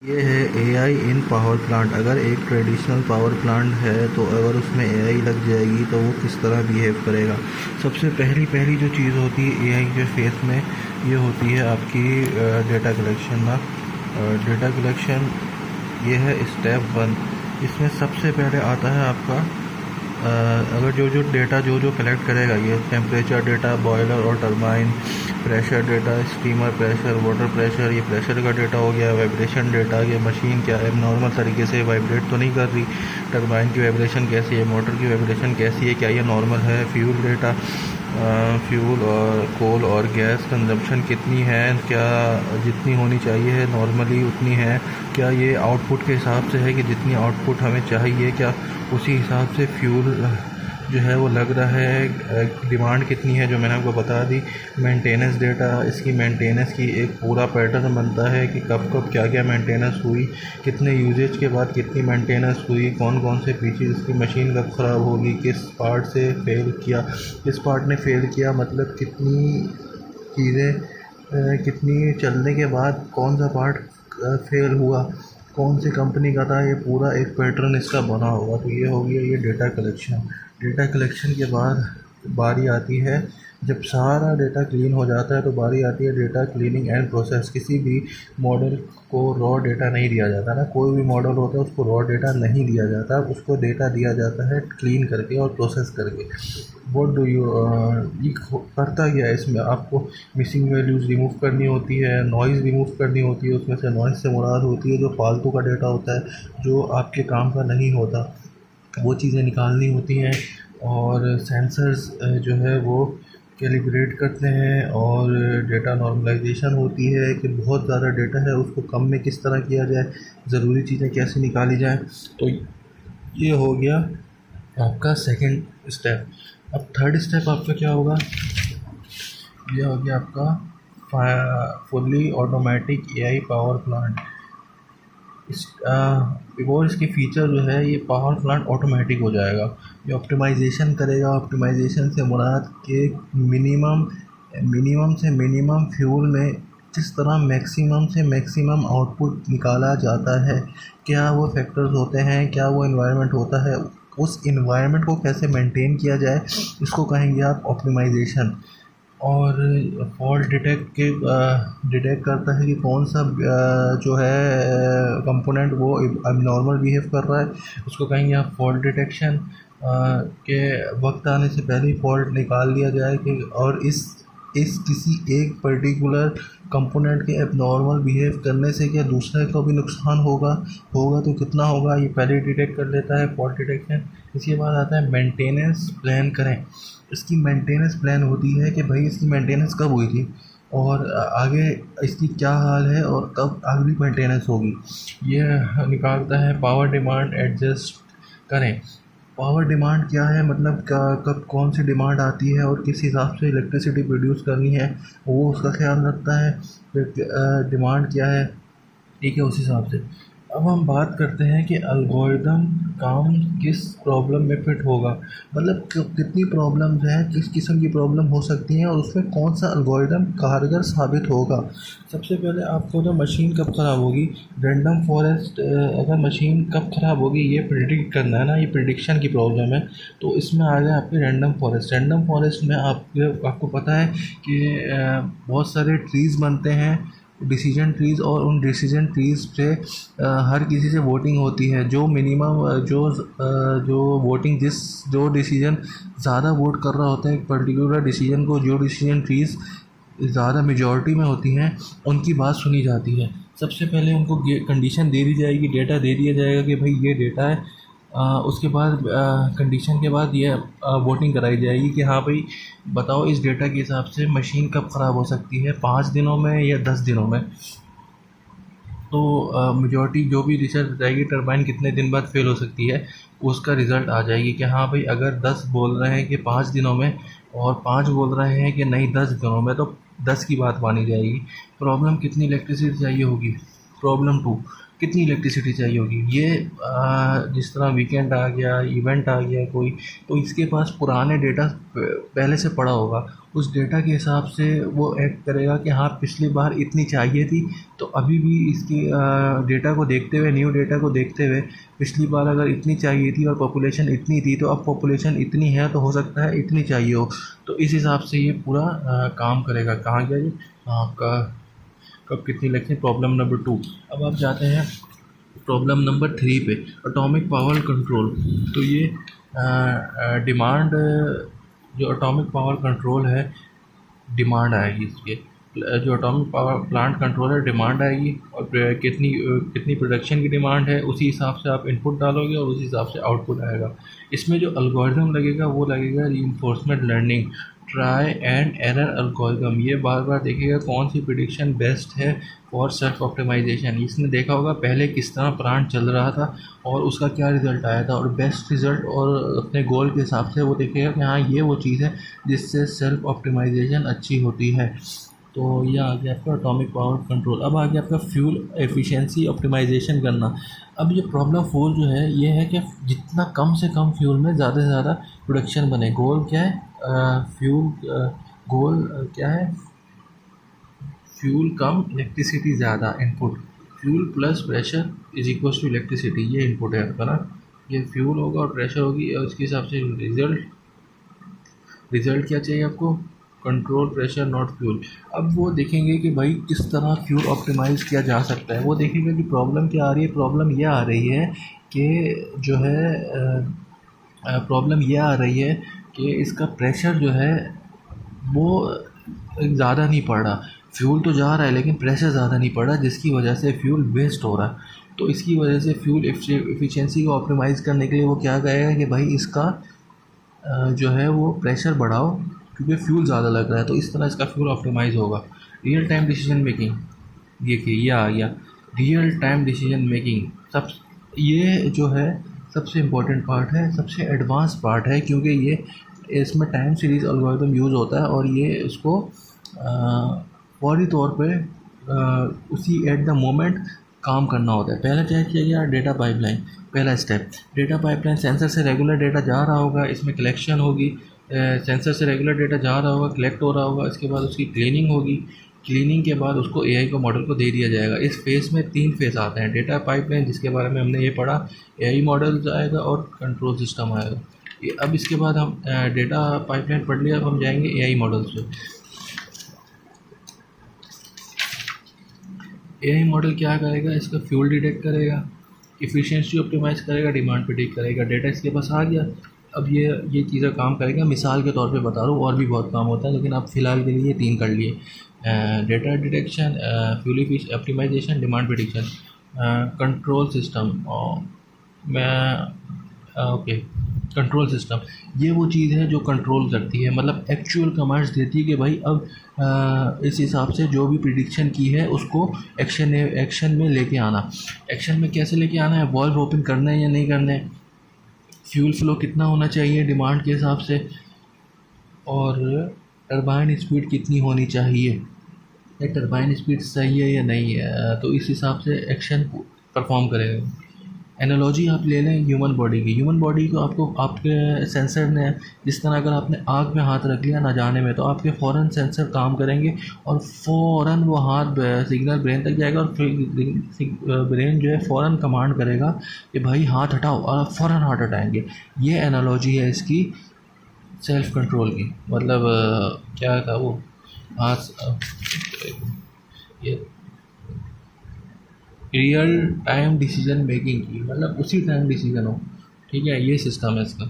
ये है एआई इन power plant. अगर एक ट्रेडिशनल पावर प्लांट है तो अगर उसमें एआई लग जाएगी तो वो किस तरह बिहेव करेगा। सबसे पहली जो चीज़ होती है एआई के फेस में, ये होती है आपकी डेटा कलेक्शन ना। डेटा कलेक्शन ये है स्टेप 1। इसमें सबसे पहले आता है आपका अगर जो डेटा जो कलेक्ट करेगा, ये टेम्परेचर डेटा, बॉयलर और turbine, pressure data, steamer pressure, water pressure, ये प्रेशर का डेटा हो गया। वाइब्रेशन डेटा, ये मशीन क्या है नॉर्मल तरीके से वाइब्रेट तो नहीं कर रही, टरबाइन की वाइब्रेशन कैसी है, मोटर की वाइब्रेशन कैसी है, क्या ये नॉर्मल है। फ्यूल डेटा, फ्यूल और कोल और गैस कंजम्पशन कितनी है, क्या जितनी होनी चाहिए है नॉर्मली उतनी है, क्या ये आउटपुट के हिसाब से है कि जितनी आउटपुट हमें चाहिए, क्या उसी हिसाब से फ्यूल जो है वो लग रहा है, डिमांड कितनी है जो मैंने आपको बता दी। मेंटेनेंस डेटा, इसकी मेंटेनेंस की एक पूरा पैटर्न बनता है कि कब कब क्या क्या मेंटेनेंस हुई, कितने यूजेज के बाद कितनी मेंटेनेंस हुई, कौन कौन से फीचर्स, इसकी मशीन कब ख़राब होगी, किस पार्ट से फेल किया, किस पार्ट ने फेल किया, मतलब कितनी चीज़ें कितनी चलने के बाद कौन सा पार्ट फेल हुआ, कौन सी कंपनी का था, ये पूरा एक पैटर्न इसका बना होगा। तो ये हो गया ये डेटा कलेक्शन। डेटा कलेक्शन के बाद बारी आती है, जब सारा डेटा क्लीन हो जाता है तो बारी आती है डेटा क्लीनिंग एंड प्रोसेस। किसी भी मॉडल को रॉ डेटा नहीं दिया जाता ना, कोई भी मॉडल होता है उसको रॉ डेटा नहीं दिया जाता, उसको डेटा दिया जाता है क्लीन करके और प्रोसेस करके। व्हाट डू यू ये करता क्या है, इसमें आपको मिसिंग वैल्यूज़ रिमूव करनी होती है, नॉइज़ रिमूव करनी होती है। उसमें से नॉइज़ से मुराद होती है जो फालतू का डेटा होता है, जो आपके काम का नहीं होता, वो चीज़ें निकालनी होती हैं। और सेंसर्स जो है वो कैलिब्रेट करते हैं, और डेटा नॉर्मलाइजेशन होती है कि बहुत ज़्यादा डेटा है उसको कम में किस तरह किया जाए, ज़रूरी चीज़ें कैसे निकाली जाए। तो ये हो गया आपका सेकंड स्टेप। अब थर्ड स्टेप आपका क्या होगा, ये हो गया आपका fully automatic AI power plant. इस और इसके फीचर जो है, ये पावर प्लांट ऑटोमेटिक हो जाएगा, ये ऑप्टिमाइजेशन करेगा। ऑप्टिमाइजेशन से मुराद के मिनिमम से मिनिमम फ्यूल में किस तरह मैक्सिमम से मैक्सिमम आउटपुट निकाला जाता है, क्या वो फैक्टर्स होते हैं, क्या वो इन्वायरमेंट होता है, उस इन्वायरमेंट को कैसे मेंटेन किया जाए, इसको कहेंगे आप ऑप्टिमाइजेशन। और फॉल्ट डिटेक्ट करता है कि कौन सा जो है कंपोनेंट वो अबनॉर्मल बिहेव कर रहा है, उसको कहेंगे आप फॉल्ट डिटेक्शन। के वक्त आने से पहले ही फॉल्ट निकाल लिया जाए कि और इस किसी एक पर्टिकुलर कंपोनेंट के एबनॉर्मल बिहेव करने से क्या दूसरे को भी नुकसान होगा तो कितना होगा, ये पहले डिटेक्ट कर लेता है, फॉल्ट डिटेक्शन। इसके बाद आता है मेंटेनेंस प्लान करें। इसकी मेंटेनेंस प्लान होती है कि भाई इसकी मेंटेनेंस कब हुई थी और आगे इसकी क्या हाल है और कब अगली मेंटेनेंस होगी, ये निकालता है। पावर डिमांड एडजस्ट करें। पावर डिमांड क्या है, मतलब क्या कब कौन सी डिमांड आती है और किस हिसाब से इलेक्ट्रिसिटी प्रोड्यूस करनी है, वो उसका ख्याल रखता है। फिर डिमांड क्या है, ठीक है, उस हिसाब से। अब हम बात करते हैं कि एल्गोरिदम काम किस प्रॉब्लम में फिट होगा, मतलब कितनी प्रॉब्लम्स हैं, किस किस्म की प्रॉब्लम हो सकती हैं और उसमें कौन सा एल्गोरिदम कारगर साबित होगा। सबसे पहले आपको तो मशीन कब ख़राब होगी, रैंडम फॉरेस्ट, अगर मशीन कब ख़राब होगी ये प्रिडिक्ट करना है ना, ये प्रिडिक्शन की प्रॉब्लम है। तो इसमें आ गया आपके रैंडम फॉरेस्ट। रैंडम फॉरेस्ट में आपको पता है कि बहुत सारे ट्रीज़ बनते हैं, डिसीजन ट्रीज़, और उन डिसीजन ट्रीज़ पे हर किसी से वोटिंग होती है। जो मिनिमम जो वोटिंग जो डिसीजन ज़्यादा वोट कर रहा होता है एक पर्टिकुलर डिसीजन को, जो डिसीजन ट्रीज़ ज़्यादा मेजॉरिटी में होती हैं उनकी बात सुनी जाती है। सबसे पहले उनको कंडीशन दे दी जाएगी, डेटा दे दिया जाएगा कि भाई ये डेटा है। उसके बाद कंडीशन के बाद ये वोटिंग कराई जाएगी कि हाँ भाई बताओ इस डेटा के हिसाब से मशीन कब ख़राब हो सकती है, 5 दिनों में या 10 दिनों में। तो मेजॉरिटी जो भी रिसर्च बताएगी टरबाइन कितने दिन बाद फेल हो सकती है, उसका रिज़ल्ट आ जाएगी कि हाँ भाई अगर 10 बोल रहे हैं कि 5 दिनों में और 5 बोल रहे हैं कि नहीं 10 दिनों में, तो 10 की बात मानी जाएगी। प्रॉब्लम कितनी इलेक्ट्रिसिटी चाहिए होगी, प्रॉब्लम 2 कितनी इलेक्ट्रिसिटी चाहिए होगी। ये जिस तरह वीकेंड आ गया, इवेंट आ गया कोई, तो इसके पास पुराने डेटा पहले से पड़ा होगा, उस डेटा के हिसाब से वो एक्ट करेगा कि हाँ पिछली बार इतनी चाहिए थी, तो अभी भी इसकी डेटा को देखते हुए, न्यू डेटा को देखते हुए, पिछली बार अगर इतनी चाहिए थी और पॉपुलेशन इतनी थी, तो अब पॉपुलेशन इतनी है तो हो सकता है इतनी चाहिए हो। तो इस हिसाब से ये पूरा काम करेगा। कहाँ गया ये? आपका कब कितनी लगती है, प्रॉब्लम नंबर 2। अब आप जाते हैं प्रॉब्लम नंबर 3 पे, एटॉमिक पावर कंट्रोल। तो ये डिमांड, जो एटॉमिक पावर कंट्रोल है, डिमांड आएगी इसके, जो एटॉमिक पावर प्लांट कंट्रोल है, डिमांड आएगी और कितनी प्रोडक्शन की डिमांड है, उसी हिसाब से आप इनपुट डालोगे और उसी हिसाब से आउटपुट आएगा। इसमें जो एल्गोरिथम लगेगा वो लगेगा reinforcement learning, try and error algorithm. ये बार बार देखेगा कौन सी प्रिडिक्शन बेस्ट है फॉर सेल्फ ऑप्टिमाइजेशन। इसने देखा होगा पहले किस तरह प्लांट चल रहा था और उसका क्या रिज़ल्ट आया था, और बेस्ट रिज़ल्ट और अपने गोल के हिसाब से वो देखेगा कि हाँ ये वो चीज़ है जिससे सेल्फ ऑप्टिमाइजेशन अच्छी होती है। तो ये आ गया आपका एटॉमिक पावर कंट्रोल। अब आ गया आपका फ्यूल एफिशिएंसी ऑप्टिमाइजेशन करना। अब ये प्रॉब्लम 4 जो है ये है कि जितना कम से कम फ्यूल में ज़्यादा से ज़्यादा प्रोडक्शन बने। गोल क्या है? गोल क्या है? फ्यूल कम, इलेक्ट्रिसिटी ज़्यादा। Input fuel plus pressure is equal to electricity, ये इनपुट है आपका ना। ये फ्यूल होगा और प्रेशर होगी और उसके हिसाब से रिज़ल्ट क्या चाहिए आपको? Control pressure not fuel. अब वो देखेंगे कि भाई किस तरह फ्यूल ऑप्टिमाइज़ किया जा सकता है। वो देखेंगे कि प्रॉब्लम क्या आ रही है। प्रॉब्लम ये आ रही है कि जो है प्रॉब्लम ये आ रही है कि इसका प्रेशर जो है वो ज़्यादा नहीं पड़ रहा। फ्यूल तो जा रहा है लेकिन प्रेशर ज़्यादा नहीं पड़ रहा, जिसकी वजह से फ्यूल वेस्ट हो रहा है। तो इसकी वजह से फ्यूल एफिशिएंसी को ऑप्टिमाइज़ करने के लिए वो क्या कहेगा कि भाई इसका जो है वो प्रेशर बढ़ाओ क्योंकि फ्यूल ज़्यादा लग रहा है, तो इस तरह इसका फ्यूल ऑप्टिमाइज़ होगा। रियल टाइम डिसीजन मेकिंग, देखिए ये आ गया रियल टाइम डिसीजन मेकिंग। ये जो है सबसे इम्पोर्टेंट पार्ट है, सबसे एडवांस पार्ट है, क्योंकि ये इसमें टाइम सीरीज़ एल्गोरिथम यूज़ होता है और ये इसको फौरी तौर पे उसी एट द मोमेंट काम करना होता है। पहला क्या किया गया? Data pipeline. पहला स्टेप डेटा पाइपलाइन। सेंसर से रेगुलर डेटा जा रहा होगा, इसमें कलेक्शन होगी। सेंसर से रेगुलर डेटा जा रहा होगा, कलेक्ट हो रहा होगा, इसके बाद उसकी क्लीनिंग होगी। क्लीनिंग के बाद उसको एआई को मॉडल को दे दिया जाएगा। इस फेज़ में 3 फेज़ आते हैं। डेटा पाइपलाइन जिसके बारे में हमने ये पढ़ा, एआई मॉडल आएगा और कंट्रोल सिस्टम आएगा। अब इसके बाद हम डेटा पाइपलाइन पढ़ लिया, अब हम जाएंगे एआई मॉडल्स पे। एआई मॉडल क्या करेगा? इसका फ्यूल डिटेक्ट करेगा, इफ़िशिएंसी ऑप्टिमाइज़ करेगा, डिमांड प्रेडिक्ट करेगा। डेटा इसके पास आ गया, अब ये चीज़ें काम करेगा। मिसाल के तौर पे बता रहा हूँ, और भी बहुत काम होता है लेकिन अब फ़िलहाल के लिए ये 3 कर लिए। Data detection, fuel optimisation, demand prediction. Control system, okay control system ये वो चीज़ है जो कंट्रोल करती है, मतलब एक्चुअल कमांड्स देती है कि भाई अब इस हिसाब से जो भी प्रिडिक्शन की है उसको एक्शन में लेके आना। एक्शन में कैसे लेके आना है? वॉल्व ओपन करना है या नहीं करना है, फ्यूल फ्लो कितना होना चाहिए डिमांड के हिसाब से, और टरबाइन स्पीड कितनी होनी चाहिए, या टरबाइन स्पीड सही है या नहीं है, तो इस हिसाब से एक्शन परफॉर्म करेगा। एनालॉजी आप ले लें ह्यूमन बॉडी की। ह्यूमन बॉडी को आपको आपके सेंसर ने, जिस तरह अगर आपने आग में हाथ रख लिया ना जाने में, तो आपके फ़ौरन सेंसर काम करेंगे और फ़ौरन वो हाथ सिग्नल ब्रेन तक जाएगा और फिर ब्रेन जो है फ़ौरन कमांड करेगा कि भाई हाथ हटाओ, और आप फ़ौरन हाथ हटाएंगे। ये एनालॉजी है इसकी सेल्फ कंट्रोल की। मतलब क्या था वो हाथ, ये रियल टाइम डिसीजन मेकिंग की, मतलब उसी टाइम डिसीजन हो। ठीक है, ये सिस्टम है इसका।